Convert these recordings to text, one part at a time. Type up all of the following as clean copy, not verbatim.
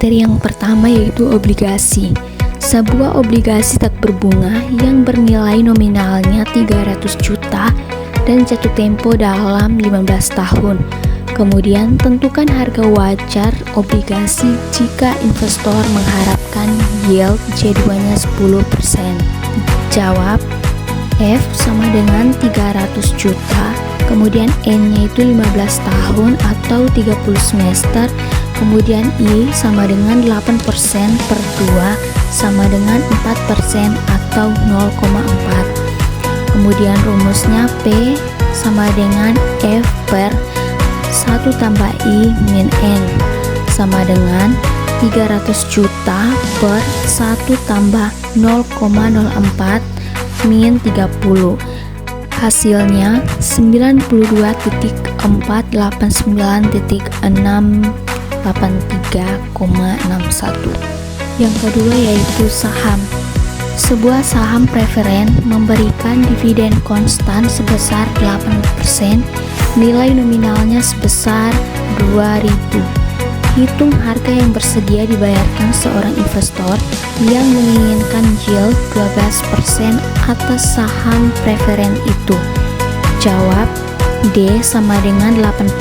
Materi yang pertama yaitu obligasi. Sebuah obligasi tak berbunga yang bernilai nominalnya 300 juta dan jatuh tempo dalam 15 tahun. Kemudian tentukan harga wajar obligasi jika investor mengharapkan yield C2-nya 10%. Jawab, F sama dengan 300 juta, kemudian N-nya itu 15 tahun atau 30 semester, kemudian I sama dengan 8% per 2 sama dengan 4% atau 0,4. Kemudian rumusnya P sama dengan F per 1 tambah I min N sama dengan 300 juta per 1 tambah 0,04 min 30. Hasilnya 92.489.683,61. Yang kedua yaitu saham. Sebuah saham preferen memberikan dividen konstan sebesar 8%, nilai nominalnya sebesar 2.000. Hitung harga yang bersedia dibayarkan seorang investor yang menginginkan yield 12% atas saham preferen itu. Jawab, D sama dengan 8%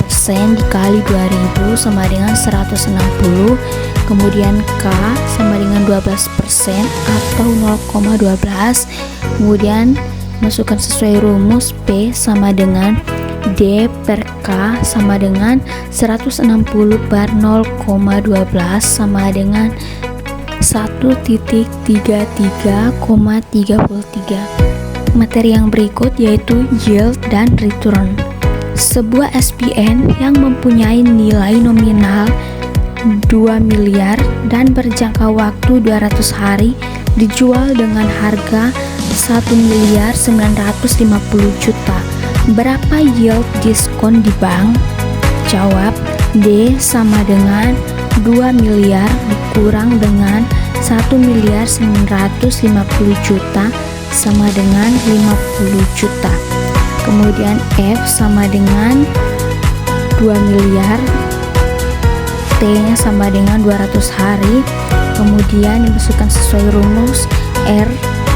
dikali 2.000 sama dengan 160, kemudian K sama dengan 12% atau 0,12, kemudian masukkan sesuai rumus P sama dengan D per K sama dengan 160 per 0,12 sama dengan 1.33,33. Materi yang berikut yaitu yield dan return. Sebuah SPN yang mempunyai nilai nominal 2 miliar dan berjangka waktu 200 hari dijual dengan harga 1.950.000.000. Berapa yield diskon di bank? Jawab, D sama dengan 2 miliar dikurang dengan 1.950.000.000 sama dengan 50 juta. Kemudian F sama dengan 2 miliar, T-nya sama dengan 200 hari. Kemudian dimasukkan sesuai rumus R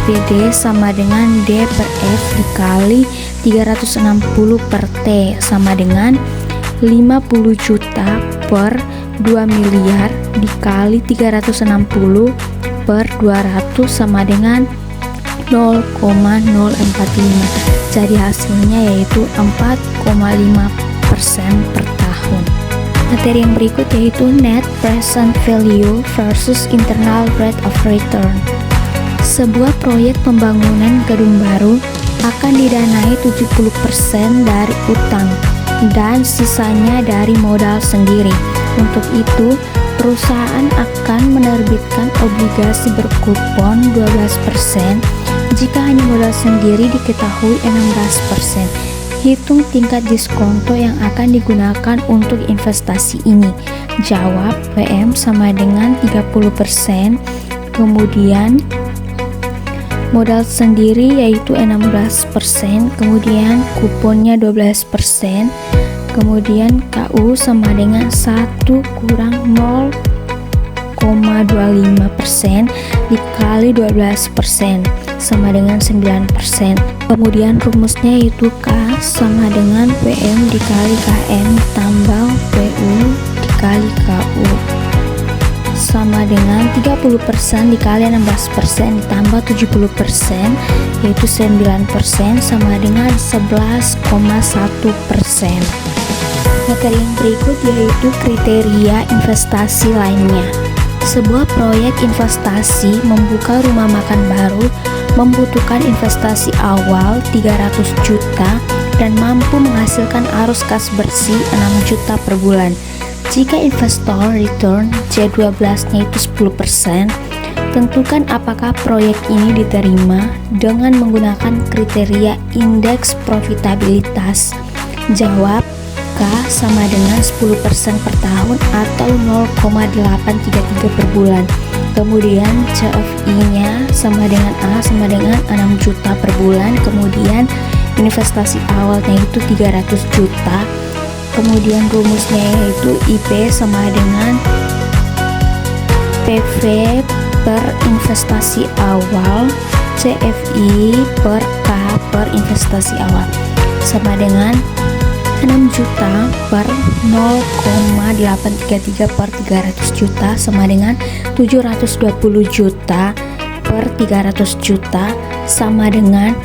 PD sama dengan D per F dikali 360 per T sama dengan 50 juta per 2 miliar dikali 360 per 200 sama dengan 0,045. Jadi hasilnya yaitu 4,5% per tahun. Materi yang berikut yaitu net present value versus internal rate of return. Sebuah proyek pembangunan gedung baru akan didanai 70% dari utang dan sisanya dari modal sendiri. Untuk itu, perusahaan akan menerbitkan obligasi berkupon 12% jika hanya modal sendiri diketahui 16%. Hitung tingkat diskonto yang akan digunakan untuk investasi ini. Jawab, WM sama dengan 30%, kemudian modal sendiri yaitu 16%, kemudian kuponnya 12%, kemudian KU sama dengan 1 kurang 0,25% dikali 12% sama dengan 9%. Kemudian rumusnya yaitu K sama dengan PM dikali KM tambah PU dikali KU sama dengan 30% dikali 16% ditambah 70% yaitu 9% sama dengan 11,1%. Materi yang berikut yaitu kriteria investasi lainnya. Sebuah proyek investasi membuka rumah makan baru membutuhkan investasi awal 300 juta dan mampu menghasilkan arus kas bersih 6 juta per bulan. Jika investor return C12-nya itu 10%, tentukan apakah proyek ini diterima dengan menggunakan kriteria indeks profitabilitas. Jawab, K sama dengan 10% per tahun atau 0,833 per bulan. Kemudian C of I-nya sama dengan A sama dengan 6 juta per bulan. Kemudian investasi awalnya itu 300 juta. Kemudian rumusnya yaitu IP sama dengan PV per investasi awal, CFI per K per investasi awal, sama dengan 6 juta per 0,833 per 300 juta sama dengan 720 juta per 300 juta sama dengan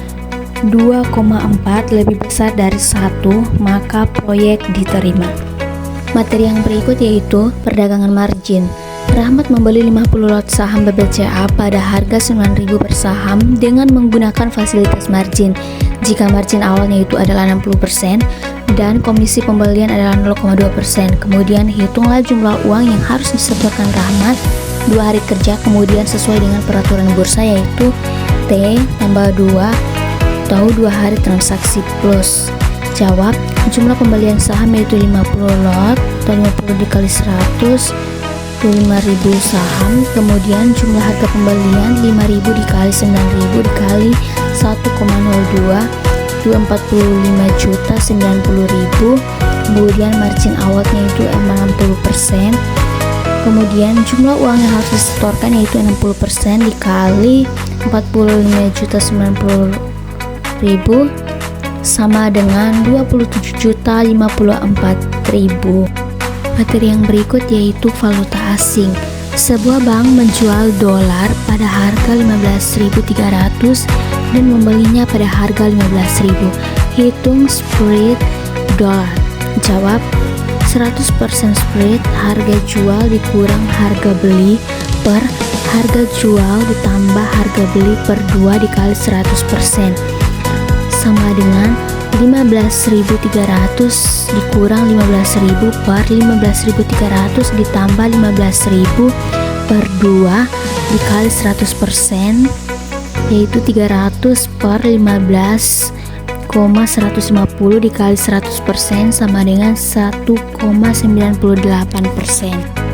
2,4 lebih besar dari 1, maka proyek diterima. Materi yang berikut yaitu perdagangan margin. Rahmat membeli 50 lot saham BBCA pada harga 9.000 per saham dengan menggunakan fasilitas margin. Jika margin awalnya itu adalah 60% dan komisi pembelian adalah 0,2%. Kemudian hitunglah jumlah uang yang harus disetorkan Rahmat 2 hari kerja kemudian sesuai dengan peraturan bursa yaitu T tambah 2 atau 2 hari transaksi plus. Jawab, jumlah pembelian saham yaitu 50 lot atau 50 dikali 100 25.000 saham, kemudian jumlah harga pembelian 5.000 dikali 9.000 dikali 1,02 itu 45 juta 90.000, kemudian margin awalnya itu 60%, kemudian jumlah uang yang harus disetorkan yaitu 60% dikali 45 juta 90.000 sama dengan 27 juta 54.000. Materi yang berikut yaitu valuta asing. Sebuah bank menjual dolar pada harga 15.300 dan membelinya pada harga 15.000. Hitung spread dolar. Jawab, 100% spread harga jual dikurang harga beli per harga jual ditambah harga beli per 2 dikali 100% sama dengan 15.300 dikurang 15.000 per 15.300 ditambah 15.000 per 2 dikali 100% yaitu 300 per 15,150 dikali 100% sama dengan 1,98%.